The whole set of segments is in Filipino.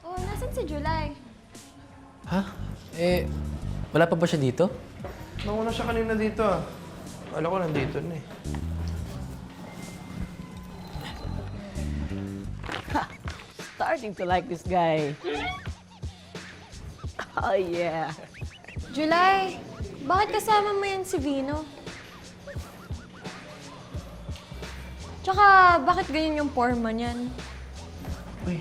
Oh, nasan si July? Ha? Wala pa ba siya dito? Nauna siya kanina dito ah. Akala ko nandito na eh. Starting to like this guy. Oh, yeah. July, bakit kasama mo yan si Vino? Tsaka, bakit ganyan yung forma niyan? Uy.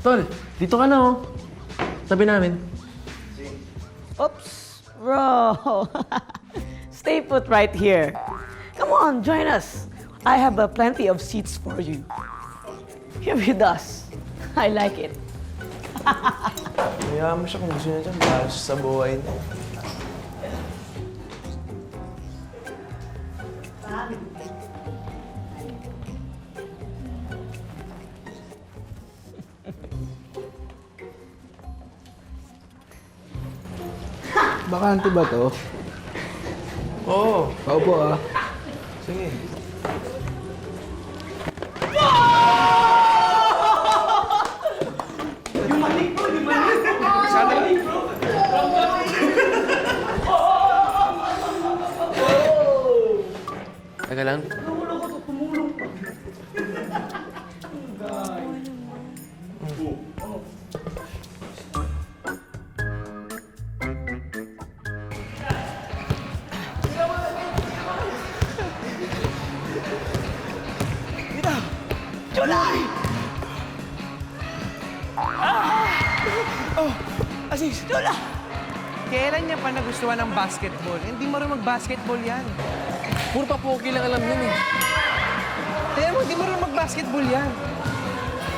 Tol, dito ka na oh. Tabi namin. Oops, bro. Stay put right here. Come on, join us. I have plenty of seats for you. Here with us. I like it. Hayaan mo siya kung gusto niya dyan. Bahala siya sa buhay niya. Bakante ba to? Oo. Paupo ah. Sige. Teka lang. Aziz! Lola! Kailan niya pa nagustuhan ng basketball? Hindi marunong mag-basketball yan. Puro pa pogi lang alam yun eh. Kaya mo, hindi marunong mag-basketball yan.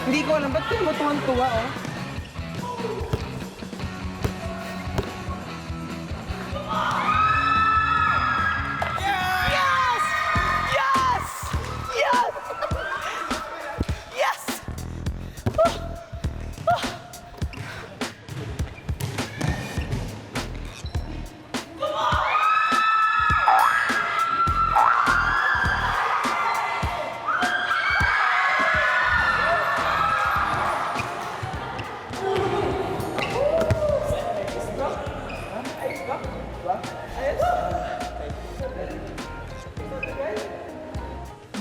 Hindi ko alam. Ba't kaya mo tuwang-tuwa, oh? Yes! Yes! Yes! Yes!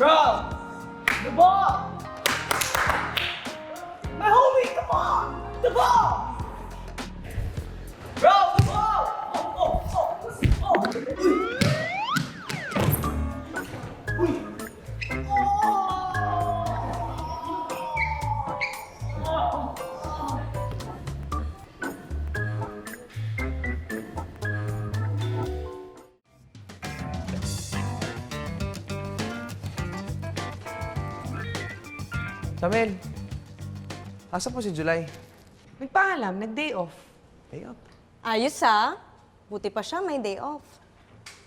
Bro! The ball! My homie, come on! The ball! Bro, the ball! Samel, asa po si July? Nagpaalam, nag-day off. Day off. Ayos ah. Buti pa siya may day off.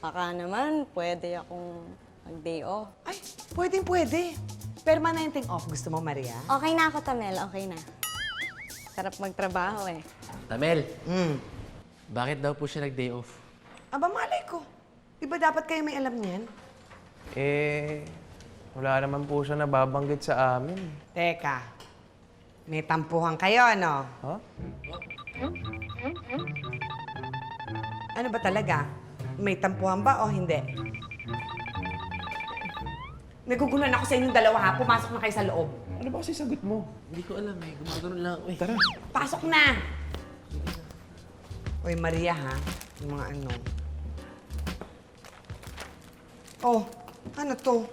Baka naman pwede akong mag-day off. Ay, pwede. Permanenteng off. Gusto mo, Maria? Okay na ako, Tamel. Okay na. Sarap magtrabaho eh. Tamel, bakit daw po siya nag-day off? Aba, malay ko. Di ba dapat kayo may alam niyan? Wala naman po siya nababanggit sa amin. Teka, may tampuhan kayo, ano? Ha? Ano ba talaga? May tampuhan ba o hindi? Nagugulan ako sa inyong dalawa, ha? Pumasok na kayo sa loob. Ano ba kasi sagot mo? Hindi ko alam eh. Gumagano lang ako eh. Tara. Pasok na! Uy, Maria, ha? Yung mga ano. Oh, ano to?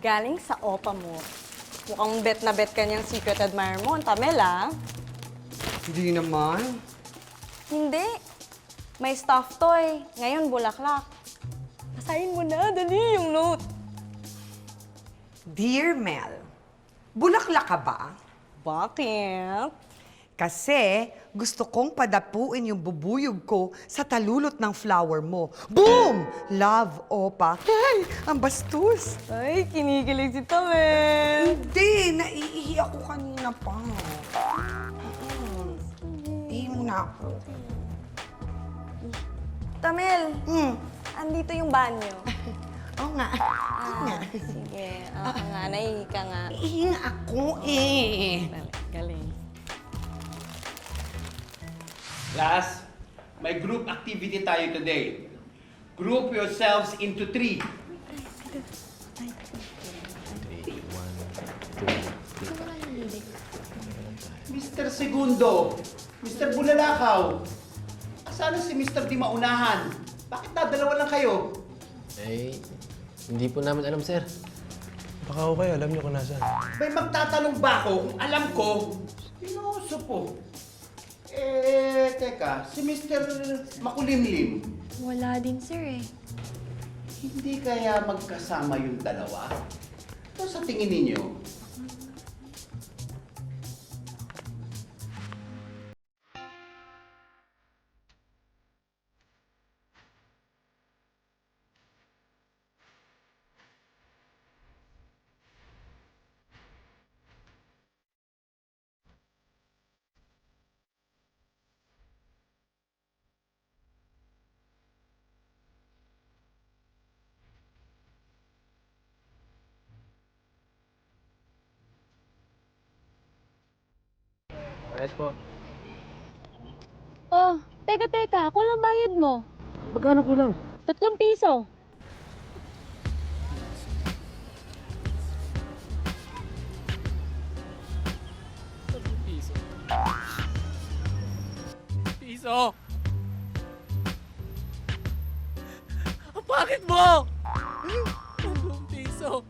Galing sa opa mo. Mukhang bet na bet ka niyang secret admirer mo. Ang Tamel ah. Hindi naman. Hindi. May stuffed toy. Ngayon, bulaklak. Basahin mo na. Dali yung note. Dear Mel, bulaklak ka ba? Bakit? Kasi gusto kong padapuin yung bubuyog ko sa talulot ng flower mo. Boom! Love, Opa. Ay, ang bastos. Ay, kinikilig si Tamel. Hindi, naiihi ako kanina pa. Ihi muna ako. Tamel, Hmm. andito yung banyo. Oo nga. Sige, oo nga, nahihi ka nga. Ihinga ako eh. Galing. Class, may group activity tayo today. Group yourselves into 3. Mr. Segundo, Mr. Bulalakaw, asana si Mr. Di Maunahan? Bakit dadalawa lang kayo? Eh, hindi po namin alam, sir. Baka ako kayo, alam niyo kung nasaan. May magtatanong ba ako kung alam ko? Pinoso po. Eh, teka, si Mr. Makulimlim, Wala din, sir, eh. hindi kaya magkasama yung dalawa? Ito sa tingin ninyo? Ayos po. Oh, teka, kulang bayad mo. Magkano po lang? 3 piso. Piso! Ang bakit mo? 3 piso!